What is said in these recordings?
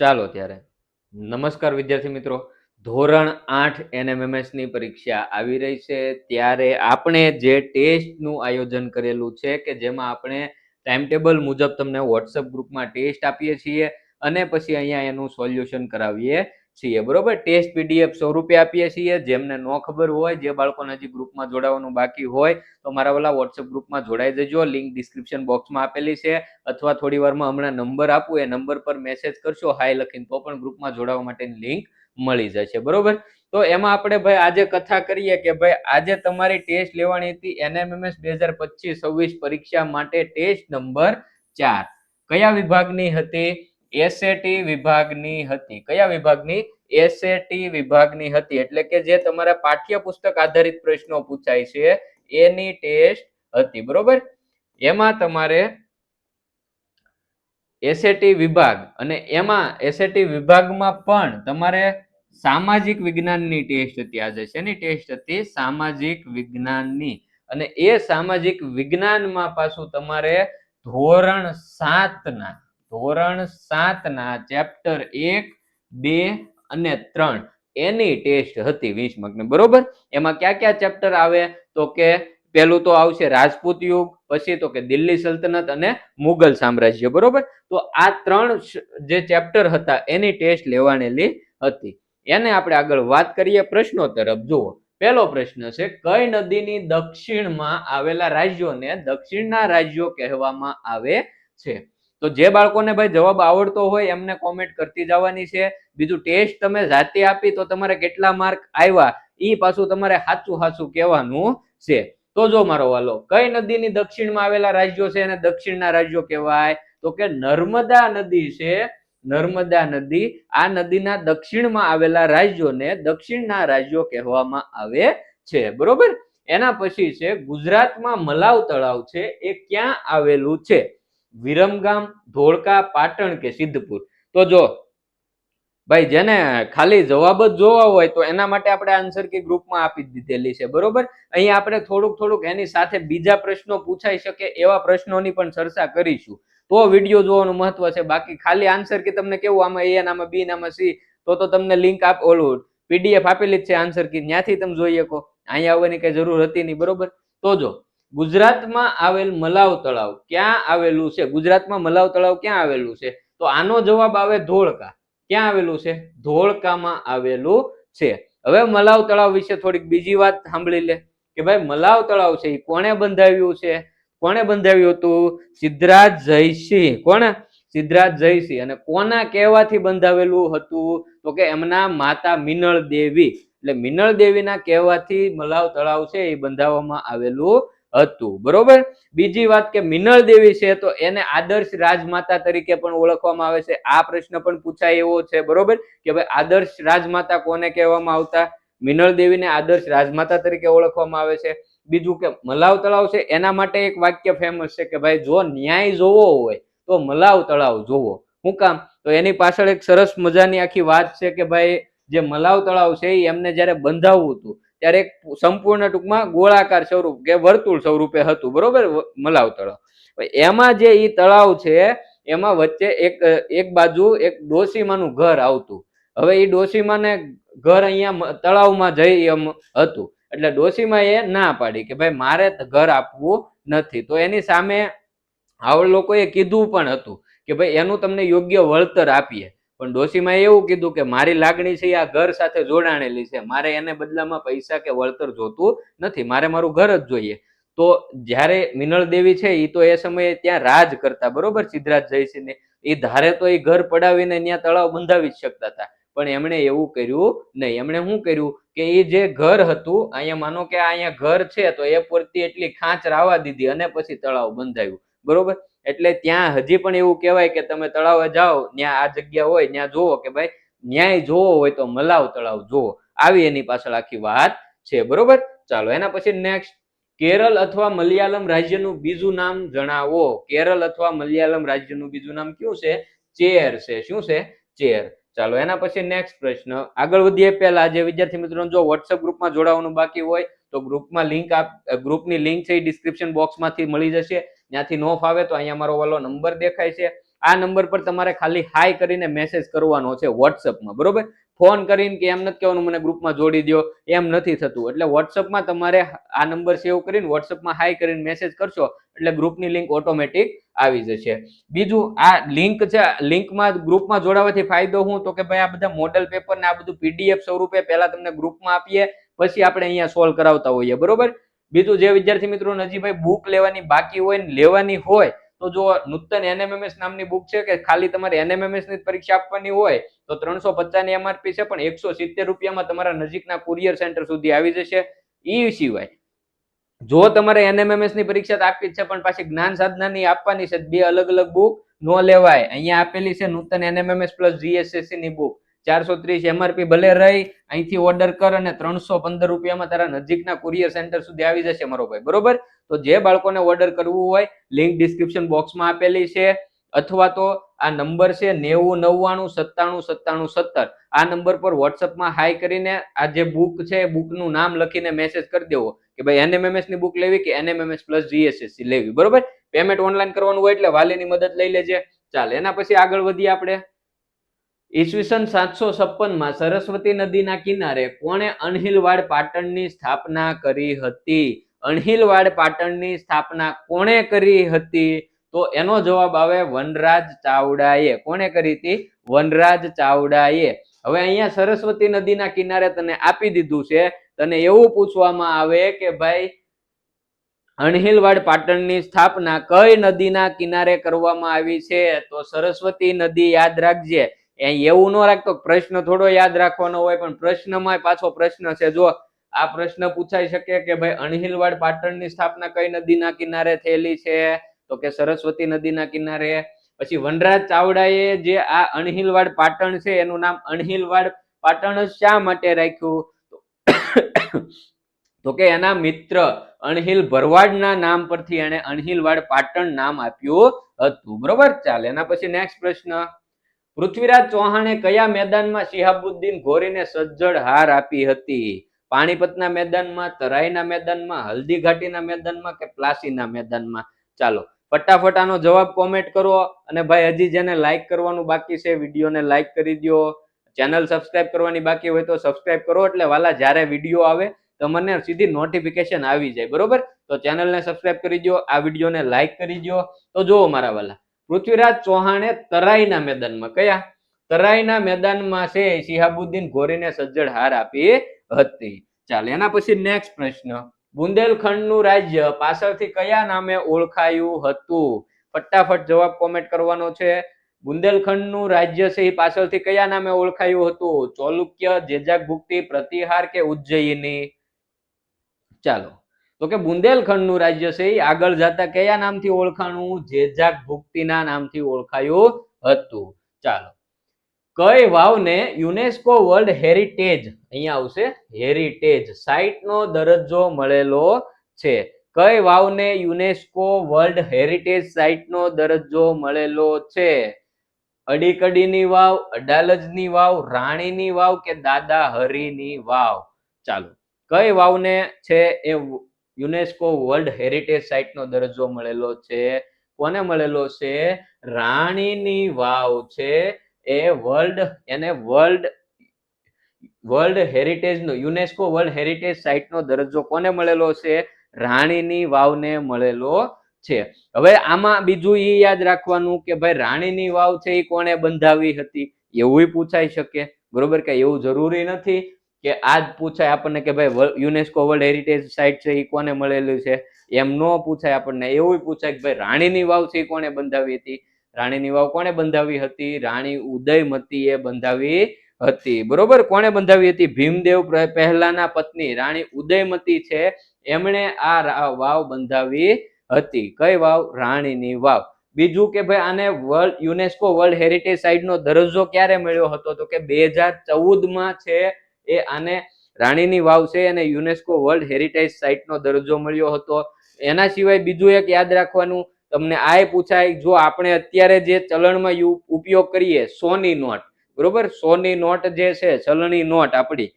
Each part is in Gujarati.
ચાલો ત્યારે નમસ્કાર વિદ્યાર્થી મિત્રો, ધોરણ 8 NMMS ની પરીક્ષા આવી રહી છે ત્યારે આપણે જે ટેસ્ટનું આયોજન કરેલું છે કે જેમાં આપણે ટાઈમ ટેબલ મુજબ તમને WhatsApp ગ્રુપમાં ટેસ્ટ આપીએ છીએ અને પછી અહીંયા એનું સોલ્યુશન કરાવીએ છીએ, બરોબર. ટેસ્ટ PDF સ્વરૂપે આપીએ છીએ. જેમને ન ખબર હોય, જે બાળકોને હજી ગ્રુપમાં જોડાવાનું બાકી હોય તો મારા વાલા WhatsApp ગ્રુપમાં જોડાઈ જજો. લિંક ડિસ્ક્રિપ્શન બોક્સમાં આપેલી છે અથવા થોડી વારમાં હમણાં નંબર આપું એ નંબર પર મેસેજ કરશો હાય લખીને તો પણ ગ્રુપમાં જોડાવા માટેની લિંક મળી જશે, બરોબર. તો એમાં આપણે ભાઈ આજે કથા કરીએ કે ભાઈ આજે તમારી ટેસ્ટ લેવાની હતી NMMS 2025-26 પરીક્ષા માટે ટેસ્ટ નંબર 4 કયા વિભાગની હતી? SAT વિભાગની હતી. કયા વિભાગની? SAT વિભાગની હતી. એટલે કે જે તમારા પાઠ્યપુસ્તક આધારિત પ્રશ્નો પૂછાય છે એની ટેસ્ટ હતી, બરોબર. એમાં તમારે SAT વિભાગ અને એમાં SAT વિભાગમાં પણ તમારે સામાજિક વિજ્ઞાનની ટેસ્ટ હતી. આજે શેની ટેસ્ટ હતી? સામાજિક વિજ્ઞાનની. અને એ સામાજિક વિજ્ઞાનમાં પાછું તમારે ધોરણ 7 ના ચેપ્ટર 1, 2 અને 3 એની ટેસ્ટ હતી 20 માર્કની, બરોબર. એમાં ક્યાં ક્યાં ચેપ્ટર આવે તો કે પેલું તો આવશે રાજપૂત યુગ, પછી તો કે દિલ્હી સલ્તનત અને મુગલ સામ્રાજ્ય, બરોબર. તો આ 3 જે ચેપ્ટર હતા એની ટેસ્ટ લેવાનેલી હતી. એને આપણે આગળ વાત કરીએ પ્રશ્નો તરફ. જુઓ, પહેલો પ્રશ્ન છે કઈ નદીની દક્ષિણમાં આવેલા રાજ્યોને દક્ષિણના રાજ્યો કહેવામાં આવે છે? તો જે બાળકોને ભાઈ જવાબ આવડતો હોય એમને કોમેન્ટ કરતી જવાની છે. બીજું, ટેસ્ટ તમે જાતે આપી તો તમારે કેટલા માર્ક આવ્યા ઈ પાછું તમારે સાચું કહેવાનું છે. તો જો મારો વાલો, કઈ નદીની દક્ષિણમાં આવેલા રાજ્યો છે અને દક્ષિણના રાજ્યો કહેવાય? તો કે નર્મદા નદી છે. નર્મદા નદી. આ નદીના દક્ષિણમાં આવેલા રાજ્યોને દક્ષિણના રાજ્યો કહેવામાં આવે છે, બરોબર. એના પછી છે ગુજરાતમાં મલાવ તળાવ છે એ ક્યાં આવેલું છે? વિરમગામ, ધોળકા, પાટણ કે સિદ્ધપુર? તો જો ભાઈ જેને ખાલી જવાબ જ જોવા હોય તો એના માટે આપણે આન્સર કી ગ્રુપમાં આપી દીધેલી છે, બરોબર. અહીંયા આપણે થોડુંક એની સાથે બીજા પ્રશ્નો પૂછાઈ શકે એવા પ્રશ્નોની પણ ચર્ચા કરીશું તો વિડીયો જોવાનું મહત્વ છે. બાકી ખાલી આન્સર કી તમને કેવું આમાં A નામાં B નામાં C તો તમને લિંક ઓલું PDF આપેલી જ છે આન્સર કી, ત્યાંથી તમે જોઈ શકો. અહીંયા આવવાની કઈ જરૂર હતી નહીં, બરોબર. તો જો ગુજરાતમાં આવેલ મલાવ તળાવ ક્યાં આવેલું છે? ગુજરાતમાં મલાવ તળાવ ક્યાં આવેલું છે? તો આનો જવાબ આવે ધોળકા. ક્યાં આવેલું છે? ધોળકામાં આવેલું છે. હવે મલાવ તળાવ વિશે થોડીક બીજી વાત સાંભળી લે કે ભાઈ મલાવ તળાવ છે એ કોણે બંધાવ્યું છે? કોણે બંધાવ્યું હતું? સિદ્ધરાજ જયસિંહ. કોણે? સિદ્ધરાજ જયસિંહ. અને કોના કહેવાથી બંધાવેલું હતું? તો કે એમના માતા મિનળ દેવી. એટલે મિનળ દેવીના કહેવાથી મલાવ તળાવ છે એ બંધાવવામાં આવેલું હતું, બરોબર. બીજી વાત કે મિનળ દેવી છે તો એને આદર્શ રાજમાતા તરીકે પણ ઓળખવામાં આવે છે. આ પ્રશ્ન પણ પૂછાય એવો છે, બરોબર. કે ભાઈ આદર્શ રાજમાતા કોને કહેવામાં આવતા? મિનળ દેવીને આદર્શ રાજમાતા તરીકે ઓળખવામાં આવે છે. બીજું કે મલાવ તળાવ છે એના માટે એક વાક્ય ફેમસ છે કે ભાઈ જો ન્યાય જોવો હોય તો મલાવ તળાવ જોવો. શું કામ? તો એની પાછળ એક સરસ મજાની આખી વાત છે કે ભાઈ જે મલાવ તળાવ છે એ એમને જ્યારે બંધાવવું હતું ત્યારે એક સંપૂર્ણ ટૂંકમાં ગોળાકાર સ્વરૂપ કે વર્તુળ સ્વરૂપે હતું, બરોબર. મલાવ તળાવ એમાં જે ઈ તળાવ છે એમાં વચ્ચે એક બાજુ એક ડોશીમાનું ઘર આવતું. હવે એ ડોશીમાને ઘર અહીંયા તળાવમાં જઈ એમ હતું એટલે ડોશીમા એ ના પાડી કે ભાઈ મારે ઘર આપવું નથી. તો એની સામે આ લોકોએ કીધું પણ હતું કે ભાઈ એનું તમને યોગ્ય વળતર આપીએ, પણ ડોશીમાએ એવું કીધું કે મારી લાગણી છે આ ઘર સાથે જોડાણેલી છે, મારે એને બદલામાં પૈસા કે વળતર જોતું નથી, મારે મારું ઘર જ જોઈએ. તો જ્યારે મિનળ દેવી છે એ તો એ સમયે ત્યાં રાજ કરતા, બરોબર. સિદ્ધરાજ જયસિંહને એ ધારે તો એ ઘર પડાવીને ત્યાં તળાવ બંધાવી જ શકતા હતા, પણ એમણે એવું કર્યું નહીં. એમણે શું કર્યું કે એ જે ઘર હતું અહીંયા માનો કે અહીંયા ઘર છે તો એ પૂરતી એટલી ખાંચ રાવા દીધી અને પછી તળાવ બંધાવ્યું, બરોબર. એટલે ત્યાં હજી પણ એવું કહેવાય કે તમે તળાવે જાઓ ત્યાં આ જગ્યા હોય ત્યાં જોવો કે ભાઈ ન્યાય જોવો હોય તો મલાવ તળાવ જોવો. આવી એની પાછળ આખી વાત છે, બરોબર. ચાલો એના પછી નેક્સ્ટ, કેરળ અથવા મલયાલમ રાજ્યનું બીજું નામ જણાવો. કેરળ અથવા મલયાલમ રાજ્યનું બીજું નામ કયું છે? ચેર છે. શું છે? ચેર. ચાલો એના પછી નેક્સ્ટ પ્રશ્ન આગળ વધીએ પહેલા જે વિદ્યાર્થી મિત્રો જો WhatsApp ગ્રુપમાં જોડાવાનું બાકી હોય તો ગ્રુપમાં ગ્રુપની લિંક છે એ ડિસ્ક્રિપ્શન બોક્સમાંથી મળી જશે. ત્યાંથી નો ફાવે તો અહીંયા મારો વાલો નંબર દેખાય છે, આ નંબર પર તમારે ખાલી હાય કરીને મેસેજ કરવાનો છે વોટ્સઅપમાં, બરોબર? ફોન કરીને કે એમ નથી કહેવાનું મને ગ્રુપમાં જોડી દો, એમ નથી થતું. એટલે વોટ્સઅપમાં તમારે આ નંબર સેવ કરીને વોટ્સઅપમાં હાય કરીને મેસેજ કરશો એટલે ગ્રુપની લિંક ઓટોમેટિક આવી જશે. બીજું આ લિંક છે, લિંકમાં ગ્રુપમાં જોડાવાથી ફાયદો શું તો કે ભાઈ આ બધા મોડલ પેપર ને આ બધું પીડીએફ સ્વરૂપે પહેલા તમને ગ્રુપમાં આપીએ, પછી આપણે અહીંયા સોલ્વ કરાવતા હોઈએ, બરોબર? બીજું જે વિદ્યાર્થી મિત્રો હજી ભાઈ બુક લેવાની બાકી હોય ને લેવાની હોય તો જો નૂતન એનએમએમએસ નામની બુક છે કે ખાલી તમારે એનએમએમએસ ની પરીક્ષા આપવાની હોય તો 350 ની એમઆરપી છે, પણ 170 રૂપિયામાં તમારા નજીકના કુરિયર સેન્ટર સુધી આવી જશે. એ સિવાય જો તમારે એનએમએમએસ ની પરીક્ષા આપવી છે પણ પાછી જ્ઞાન સાધનાની આપવાની છે, બે અલગ અલગ બુક નો લેવાય. અહીંયા આપેલી છે નૂતન એનએમએમએસ પ્લસ જીએસએસસી ની બુક 430 એમઆરપી ભલે રહી, અહીંથી ઓર્ડર કર અને 315 રૂપિયામાં તારા નજીકના કુરિયર સેન્ટર સુધી આવી જશે મારો ભાઈ, બરોબર? તો જે બાળકોને ઓર્ડર કરવું હોય લિંક ડિસ્ક્રિપ્શન બોક્સમાં આપેલી છે, અથવા તો આ નંબર છે 9099979797. આ નંબર પર વોટ્સઅપમાં હાય કરીને આ જે બુક છે બુકનું નામ લખીને મેસેજ કરી દેવો કે ભાઈ એનએમએમએસ ની બુક લેવી કે એનએમએમએસ પ્લસ જીએસએસસી લેવી, બરોબર? પેમેન્ટ ઓનલાઈન કરવાનું હોય એટલે વાલીની મદદ લઈ લેજે. ચાલ એના પછી આગળ વધીએ આપણે. ઈસવીસન 756 માં સરસ્વતી નદીના કિનારે કોણે અણહિલવાડ પાટણની સ્થાપના કરી હતી? અણહિલવાડ પાટણની સ્થાપના કોણે કરી હતી? તો એનો જવાબ આવે વનરાજ ચાવડાએ. કોણે કરી હતી? વનરાજ ચાવડાએ. હવે અહીંયા સરસ્વતી નદીના કિનારે તને આપી દીધું છે, તને એવું પૂછવામાં આવે કે ભાઈ અણહિલવાડ પાટણની સ્થાપના કઈ નદીના કિનારે કરવામાં આવી છે? તો સરસ્વતી નદી. યાદ રાખજે. એવું ન રાખતો પ્રશ્ન થોડો યાદ રાખવાનો હોય, પણ પ્રશ્નમાં પાછો પ્રશ્ન છે. જો આ પ્રશ્ન પૂછાઈ શકે કે ભાઈ અણહિલવાડ પાટણની સ્થાપના કઈ નદીના કિનારે થયેલી છે? તો કે સરસ્વતી નદીના કિનારે. પછી વનરાજ ચાવડાએ જે આ અણહિલવાડ પાટણ છે એનું નામ અણહિલવાડ પાટણ શા માટે રાખ્યું? તો કે એના મિત્ર અણહિલ ભરવાડના નામ પરથી એને અણહિલવાડ પાટણ નામ આપ્યું હતું, બરોબર? ચાલ એના પછી નેક્સ્ટ પ્રશ્ન. પૃથ્વીરાજ ચૌહાણે કયા મેદાનમાં શિહાબુદ્દીન ઘોરીને સજ્જડ હાર આપી હતી? પાણીપતના મેદાનમાં, તરાઈના મેદાનમાં, હલ્દી ઘાટીના મેદાનમાં કે પ્લાસીના મેદાનમાં? ચાલો ફટાફટ આનો જવાબ કોમેન્ટ કરો. અને ભાઈ હજી જેને લાઈક કરવાનું બાકી છે વિડીયોને લાઈક કરી દો. ચેનલ સબસ્ક્રાઇબ કરવાની બાકી હોય તો સબસ્ક્રાઇબ કરો, એટલે વાલા જ્યારે વિડીયો આવે તમને સીધી નોટિફિકેશન આવી જાય, બરોબર? તો ચેનલને સબસ્ક્રાઇબ કરી દો, આ વિડીયોને લાઈક કરી દો. તો જુઓ મારા વાલા, પૃથ્વીરાજ ચૌહાણે તરાઈના મેદાનમાં, કયા? તરાઈના મેદાનમાં છે શિહાબુદ્દીન ઘોરીને સજ્જડ હાર આપી હતી. ચાલ એના પછી નેક્સ્ટ પ્રશ્ન. બુંદેલખંડનું રાજ્ય પાછળથી કયા નામે ઓળખાયું હતું? ફટાફટ જવાબ કોમેન્ટ કરવાનો છે. બુંદેલખંડનું રાજ્ય છે એ પાછળથી કયા નામે ઓળખાયું હતું? ચોલુક્ય, જેજાકભુક્તિ, પ્રતિહાર કે ઉજ્જયિની? ચાલો તો કે બુંદેલખંડનું રાજ્ય છે એ આગળ જતા કયા નામથી ઓળખાણું? જેજાકભુક્તિના નામથી ઓળખાયું હતું. ચાલો કઈ વાવને યુનેસ્કો વર્લ્ડ હેરિટેજ, અહીંયા આવશે હેરિટેજ સાઇટનો દરજ્જો મળેલો છે? કઈ વાવને યુનેસ્કો વર્લ્ડ હેરિટેજ સાઇટનો દરજ્જો મળેલો છે? અડીકડીની વાવ, અડાલજની વાવ, રાણીની વાવ કે દાદા હરીની વાવ? ચાલો કઈ વાવને છે એ યુનેસ્કો વર્લ્ડ હેરિટેજ સાઇટનો દરજ્જો મળેલો છે? કોને મળેલો છે? રાણીની વાવ છે એ વર્લ્ડ હેરિટેજનો, યુનેસ્કો વર્લ્ડ હેરિટેજ સાઇટનો દરજ્જો કોને મળેલો છે? રાણીની વાવને મળેલો છે. હવે આમાં બીજું એ યાદ રાખવાનું કે ભાઈ રાણીની વાવ છે એ કોણે બંધાવી હતી? એવું પૂછાઈ શકે, બરોબર? કે એવું જરૂરી નથી કે આજ પૂછાય આપણને કે ભાઈ યુનેસ્કો વર્લ્ડ હેરિટેજ સાઇટ છે એ કોને મળેલું છે, એમ નો પૂછાય આપણને. એવું પૂછાય કે ભાઈ રાણીની વાવ છે એ કોણે બંધાવી હતી? રાણીની વાવ કોણે બંધાવી હતી? રાણી ઉદયમતીએ બંધાવી હતી, બરોબર? કોણે બંધાવી હતી? ભીમદેવ પહેલાના પત્ની રાણી ઉદયમતી છે એમણે આ વાવ બંધાવી હતી. કઈ વાવ? રાણીની વાવ. બીજું કે ભાઈ આને યુનેસ્કો વર્લ્ડ હેરિટેજ સાઇટ નો દરજ્જો ક્યારે મળ્યો હતો? તો કે 2014 માં છે એ આને રાણીની વાવ છે અને યુનેસ્કો વર્લ્ડ હેરિટેજ સાઇટ નો દરજ્જો મળ્યો હતો. એના સિવાય બીજું એક યાદ રાખવાનું, તમને આ પૂછાય, જો આપણે અત્યારે જે ચલણમાં ઉપયોગ કરીએ સોની નોટ, બરોબર? સોની નોટ જે છે ચલણી નોટ આપણી,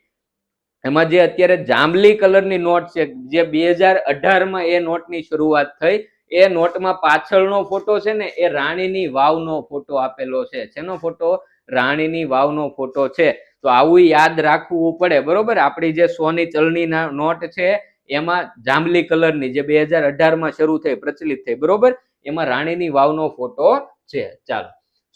એમાં જે અત્યારે જાંબલી કલરની નોટ છે જે 2018 માં એ નોટની શરૂઆત થઈ, એ નોટમાં પાછળનો ફોટો છે ને એ રાણીની વાવનો ફોટો આપેલો છે. શેનો ફોટો? રાણીની વાવનો ફોટો છે. તો આવું યાદ રાખવું પડે, બરોબર. આપણી જે 100 ની ચલણી નોટ છે એમાં જાંબલી કલરની, જે 2018 માં શરૂ થઈ, પ્રચલિત થઈ, બરોબર, એમાં રાણીની વાવનો ફોટો છે. ચાલો,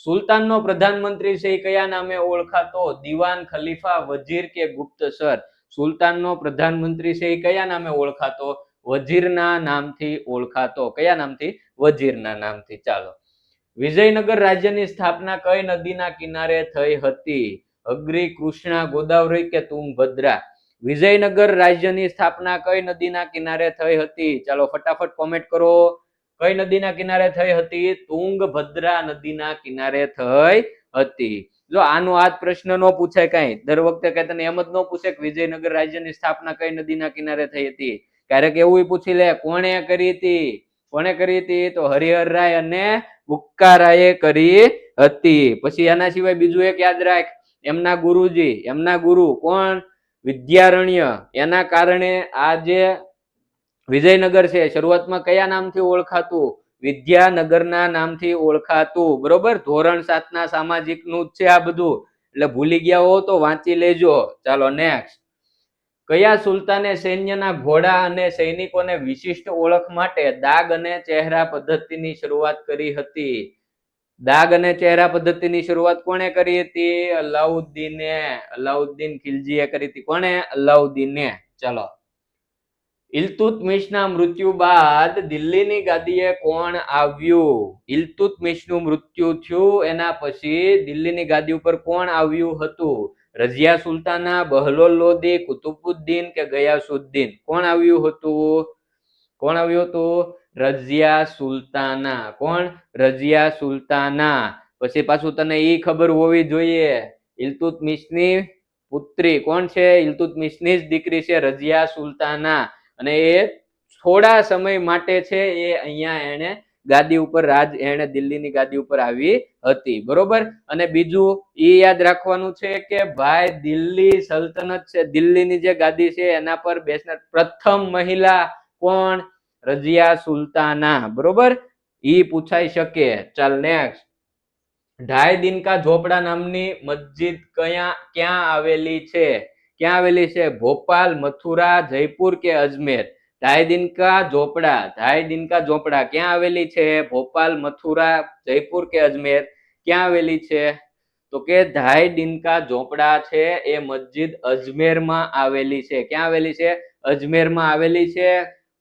સુલતાનનો પ્રધાનમંત્રી છે એ કયા નામે ઓળખાતો? દિવાન, ખલીફા, વજીર કે ગુપ્તસર? સુલતાનનો પ્રધાનમંત્રી છે એ કયા નામે ઓળખાતો? વજીરના નામથી ઓળખાતો. કયા નામથી? વજીરના નામથી. ચાલો, વિજયનગર રાજ્યની સ્થાપના કઈ નદીના કિનારે થઈ હતી? અગ્રી, કૃષ્ણા, ગોદાવરી કે તુંગભદ્રા? વિજયનગર રાજ્યની સ્થાપના કઈ નદીના કિનારે થઈ હતી? ચાલો ફટાફટ કોમેન્ટ કરો. કઈ નદીના કિનારે થઈ હતી? તુંગભદ્રા નદીના કિનારે થઈ હતી. જો આનો આ પ્રશ્ન નો પૂછાય કઈ, દર વખતે કઈ તને એમ જ ન પૂછે કે વિજયનગર રાજ્યની સ્થાપના કઈ નદીના કિનારે થઈ હતી. ક્યારેક એવું પૂછી લે કોણે કરી હતી? કોણે કરી હતી? તો હરિહર રાય અને બુક્કારાયે કરી હતી. પછી એના સિવાય બીજું એક યાદ રાખ, એમના ગુરુજી, એમના ગુરુ કોણ? વિદ્યારણ્ય. એના કારણે આ જે વિજયનગર છે શરૂઆતમાં કયા નામથી ઓળખાતું? વિદ્યાનગરના નામથી ઓળખાતું, બરોબર. ધોરણ 7 ના સામાજિક નું જ છે આ બધું, એટલે ભૂલી ગયા હો તો વાંચી લેજો. ચાલો નેક્સ્ટ, કયા સુલતાને સૈન્યના ઘોડા અને સૈનિકોને વિશિષ્ટ ઓળખ માટે દાગ અને ચહેરા પદ્ધતિની શરૂઆત કરી હતી? દાગ અને ચહેરા પદ્ધતિની શરૂઆત કોણે કરી હતી? અલાઉદ્દીને. અલાઉદ્દીન ખિલજીએ કરી હતી. કોણે? અલાઉદ્દીને. ચાલો, ઇલ્તુત્મિશના મૃત્યુ બાદ દિલ્હીની ગાદીએ કોણ આવ્યું? ઇલ્તુત્મિશનું મૃત્યુ થયું એના પછી દિલ્હીની ગાદી ઉપર કોણ આવ્યું હતું? રઝિયા સુલતાના, બહલોલ લોદી, કુતુબુદ્દીન કે ગયાસુદ્દીન? કોણ આવ્યું હતું? કોણ આવ્યું હતું? રઝિયા સુલતાના. કોણ? રઝિયા સુલતાના. પછી પાછું તને ઈ ખબર હોવી જોઈએ, ઇલ્તુત્મિશની પુત્રી કોણ છે? ઇલ્તુત્મિશની જ દીકરી છે રઝિયા સુલતાના. અને એ થોડા સમય માટે છે એ અહીંયા એને ગાદી ઉપર એને દિલ્હીની ગાદી ઉપર આવી હતી, બરોબર. અને બીજું એ યાદ રાખવાનું છે કે ભાઈ દિલ્હી સલ્તનત છે, દિલ્હીની જે ગાદી છે એના પર બેસનાર પ્રથમ મહિલા કોણ? રઝિયા સુલતાના, બરોબર. ઈ પૂછાઈ શકે. ચાલ નેક્સ્ટ, ઢાઈ દિનકા ઝોપડા નામની મસ્જિદ ક્યાં આવેલી છે? ક્યાં આવેલી છે? ભોપાલ, મથુરા, જયપુર કે અજમેર? ઢાઈ દિનકા ઝોપડા, ઢાઈ દિનકા ઝોપડા ક્યાં આવેલી છે? ભોપાલ, મથુરા, જયપુર કે અજમેર? ક્યાં આવેલી છે? તો કે ઢાઈ દિનકા ઝોપડા છે એ મસ્જિદ અજમેરમાં આવેલી છે. ક્યાં આવેલી છે? અજમેરમાં આવેલી છે.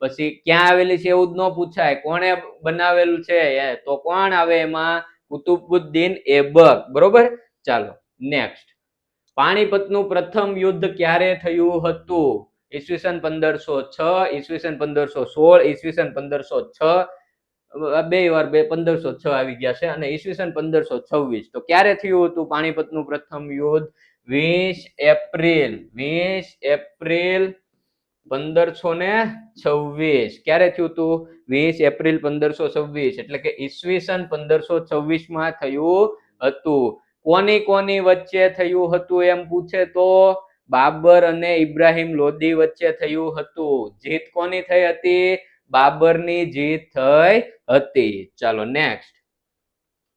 પછી ક્યાં આવેલી છે એવું જ ન પૂછાય, કોણે બનાવેલું છે? તો કોણ આવે એમાં? કુતુબુદ્દીન એબક, બરોબર. ચાલો નેક્સ્ટ, પાણીપતનું પ્રથમ યુદ્ધ ક્યારે થયું હતું? ઈસવીસન 1506, ઈસવીસન 1516, ઈસવીસન 1506, બે વાર 1506 આવી ગયા છે, અને ઈસવીસન 1526. તો ક્યારે થયું હતું પાણીપતનું પ્રથમ યુદ્ધ? 20 એપ્રિલ, 20 એપ્રિલ 1526. ક્યારે થયું હતું? 20 એપ્રિલ 1526, એટલે કે ઈસવીસન 1526 માં થયું હતું. કોની કોની વચ્ચે થયું હતું એમ પૂછે તો બાબર અને ઇબ્રાહિમ લોદી વચ્ચે થયું હતું. જીત કોની થઈ હતી? બાબરની જીત થઈ હતી. ચાલો નેક્સ્ટ,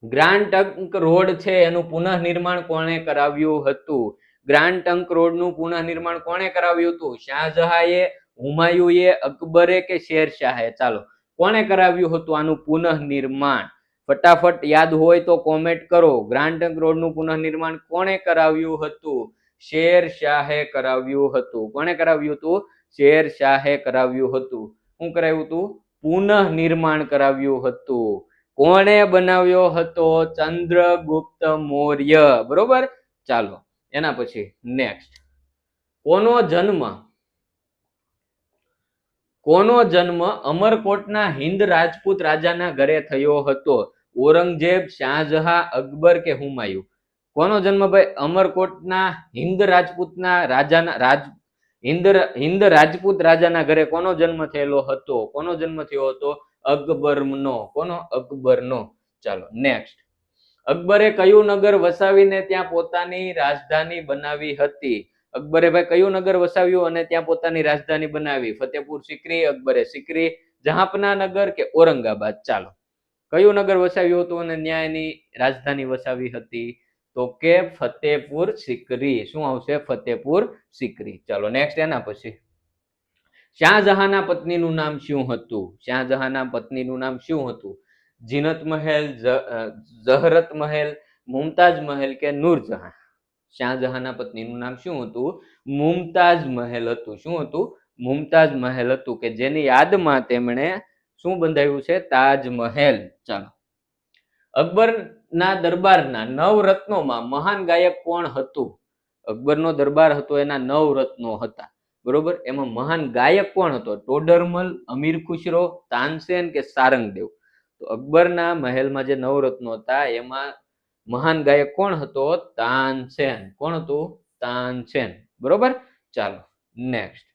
ગ્રાન્ડ ટ્રંક રોડ છે એનું પુનઃનિર્માણ કોણે કરાવ્યું હતું? ગ્રાન્ડ ટ્રંક રોડ નું પુનઃનિર્માણ કોણે કરાવ્યું હતું? શાહજહાએ, હુમાયુએ, અકબરે કે શેરશાહે? ચાલો, કોણે કરાવ્યું હતું આનું પુનઃનિર્માણ? ફટાફટ યાદ હોય તો કોમેન્ટ કરો. ગ્રાન્ડ ટ્રંક રોડ નું પુનઃનિર્માણ કોણે કરાવ્યું હતું? શેરશાહે કરાવ્યું હતું. કોણે કરાવ્યું હતું? શેરશાહે કરાવ્યું હતું. શું કરાવ્યું હતું? પુનઃનિર્માણ કરાવ્યું હતું. કોણે બનાવ્યો હતો? ચંદ્રગુપ્ત મૌર્ય, બરોબર. ચાલો એના પછી નેક્સ્ટ, કોનો જન્મ અમરકોટના હિન્દ રાજપૂત રાજાના ઘરે થયો હતો? ઔરંગઝેબ, શાહજહાં, અકબર કે હુમાયુ? કોનો જન્મ ભાઈ અમરકોટના હિન્દ રાજપૂતના રાજાના હિન્દ રાજપૂત રાજાના ઘરે કોનો જન્મ થયેલો હતો? કોનો જન્મ થયો હતો? અકબરનો. કોનો? અકબરનો. ચાલો નેક્સ્ટ, અકબરે કયું નગર વસાવીને ત્યાં પોતાની રાજધાની બનાવી હતી? અકબરે ભાઈ કયું નગર વસાવ્યું અને ત્યાં પોતાની રાજધાની બનાવી? ફતેહપુર સિકરી, અકબરે સિકરી, જહાંપનાનગર કે ઔરંગાબાદ? ચાલો, કયું નગર વસાવ્યું હતું અને ન્યાયની રાજધાની વસાવી હતી? તો કે ફતેપુર સિકરી. શું આવશે? ફતેપુર સિકરી. ચાલો નેક્સ્ટ એના પછી, શાહજહાંના પત્નીનું નામ શું હતું? શાહજહાંના પત્નીનું નામ શું હતું? જીનત મહેલ, ઝહરત મહેલ, મુમતાજ મહેલ કે નૂરજહાં? શાહજહાંના પત્નીનું નામ શું હતું? મુમતાજ મહેલ હતું. શું હતું? મુમતાજ મહેલ હતું, કે જેની યાદમાં તેમણે શું બંધાવ્યું છે? તાજમહેલ. ચાલો, અકબરના દરબારના 9 રત્નોમાં મહાન ગાયક કોણ હતું? અકબરનો દરબાર હતો, એના 9 રત્નો હતા, બરોબર. એમાં મહાન ગાયક કોણ હતો? ટોડરમલ, અમીર ખુશરો, તાનસેન કે સારંગદેવ? તો અકબરના મહેલમાં જે 9 રત્નો હતા એમાં મહાન ગાયક કોણ હતો? તાનસેન. કોણ હતું? તાનસેન, બરોબર. ચાલો નેક્સ્ટ,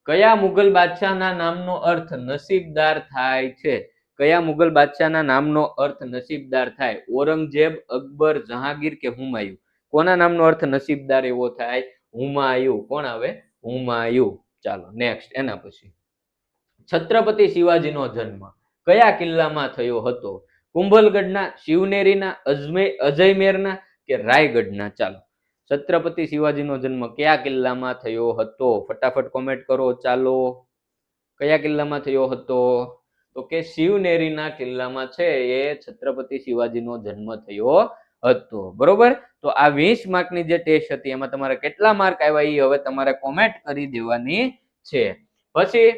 કયા મુગલ બાદશાહના નામનો અર્થ નસીબદાર થાય છે? કયા મુગલ બાદશાહના નામનો અર્થ નસીબદાર થાય? ઔરંગઝેબ, અકબર, જહાંગીર કે હુમાયુ? કોના નામનો અર્થ નસીબદાર એવો થાય? હુમાયુ. કોણ આવે? હુમાયુ. ચાલો નેક્સ્ટ એના પછી, છત્રપતિ શિવાજીનો જન્મ કયા કિલ્લામાં થયો હતો? કુંભલગઢના, શિવનેરીના, અજયમેરના કે રાયગઢના? ચાલો, છત્રપતિ શિવાજીનો જન્મ કયા કિલ્લામાં થયો હતો? ફટાફટ કોમેન્ટ કરો. ચાલો, કયા કિલ્લામાં થયો હતો? તો કે શિવનેરીના કિલ્લામાં છે એ છત્રપતિ શિવાજીનો જન્મ થયો હતો, બરોબર. તો આ 20 માર્કની જે ટેસ્ટ હતી એમાં તમારે કેટલા માર્ક આવ્યા એ હવે તમારે કોમેન્ટ કરી દેવાની છે. પછી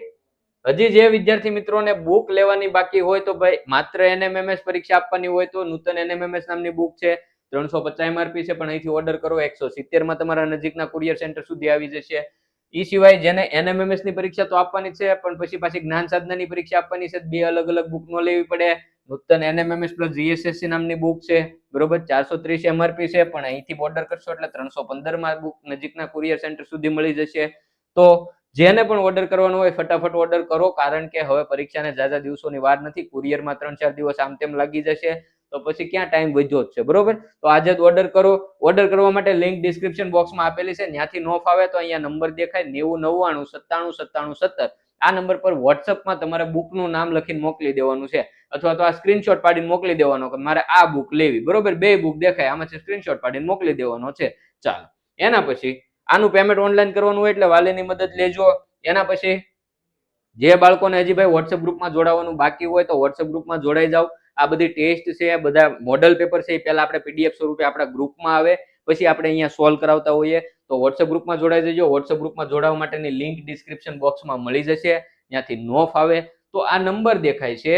હજી જે વિદ્યાર્થી મિત્રોને બુક લેવાની બાકી હોય તો ભાઈ માત્ર NMMS પરીક્ષા આપવાની હોય તો નૂતન NMMS નામની બુક છે, 350 MRP છે, પણ અહીંથી ઓર્ડર કરો 170 માં તમારા નજીકના કુરિયર સેન્ટર સુધી આવી જશે. એ સિવાય જેને NMMS ની પરીક્ષા તો આપવાની છે પણ પછી પાછી જ્ઞાન સાધનાની પરીક્ષા આપવાની છે, બે અલગ અલગ બુક નો લેવી પડે. નૂતન NMMS પ્લસ GSSC નામની બુક છે, બરોબર. 430 MRP છે, પણ અહીંથી ઓર્ડર કરશો એટલે 315 માં બુક નજીકના કુરિયર સેન્ટર સુધી મળી જશે. તો જેને પણ ઓર્ડર કરવાનો હોય ફટાફટ ઓર્ડર કરો, કારણ કે હવે પરીક્ષાને જાજા દિવસોની વાર નથી. કુરિયરમાં 3-4 દિવસ આમ તેમ લાગી જશે, તો પછી ક્યાં ટાઈમ વધ્યો જ છે, બરોબર. તો આજે જ ઓર્ડર કરો. ઓર્ડર કરવા માટે લિંક ડિસ્ક્રિપ્શન બોક્સમાં આપેલી છે, ત્યાંથી નો ફાવે તો અહીંયા નંબર દેખાય 9099979770. આ નંબર પર વોટ્સઅપમાં તમારે બુકનું નામ લખીને મોકલી દેવાનું છે, અથવા તો આ સ્ક્રીનશોટ પાડીને મોકલી દેવાનો કે મારે આ બુક લેવી, બરોબર. બે બુક દેખાય, આમાંથી સ્ક્રીનશોટ પાડીને મોકલી દેવાનો છે. ચાલો, એના પછી આનું પેમેન્ટ ઓનલાઈન કરવાનું હોય એટલે વાલીની મદદ લેજો. એના પછી જે બાળકોને હજી ભાઈ વોટ્સએપ ગ્રુપમાં જોડાવાનું બાકી હોય તો વોટ્સએપ ગ્રુપમાં જોડાઈ જાવ. આ બધી ટેસ્ટ છે, બધા મોડલ પેપર છે, એ પહેલા આપણે PDF સ્વરૂપે આપણા ગ્રુપમાં આવે, પછી આપણે અહીંયા સોલ્વ કરાવતા હોઈએ. તો વોટ્સએપ ગ્રુપમાં જોડાઈ જજો. વોટ્સએપ ગ્રુપમાં જોડાવા માટેની લિંક ડિસ્ક્રિપ્શન બોક્સમાં મળી જશે. ત્યાંથી નો ફાવે તો આ નંબર દેખાય છે,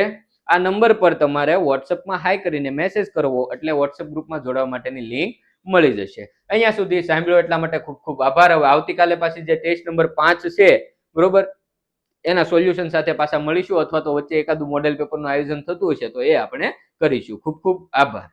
આ નંબર પર તમારે વોટ્સએપમાં હાઈ કરીને મેસેજ કરવો એટલે વોટ્સએપ ગ્રુપમાં જોડાવા માટેની લિંક મળી જશે. અહીંયા સુધી સાંભળ્યો એટલા માટે ખૂબ ખૂબ આભાર. હવે આવતીકાલે પાછી જે ટેસ્ટ નંબર 5 છે, બરોબર, એના સોલ્યુશન સાથે પાછા મળીશું, અથવા તો વચ્ચે એકાદું મોડેલ પેપરનું આયોજન થતું હશે તો એ આપણે કરીશું. ખૂબ ખૂબ આભાર.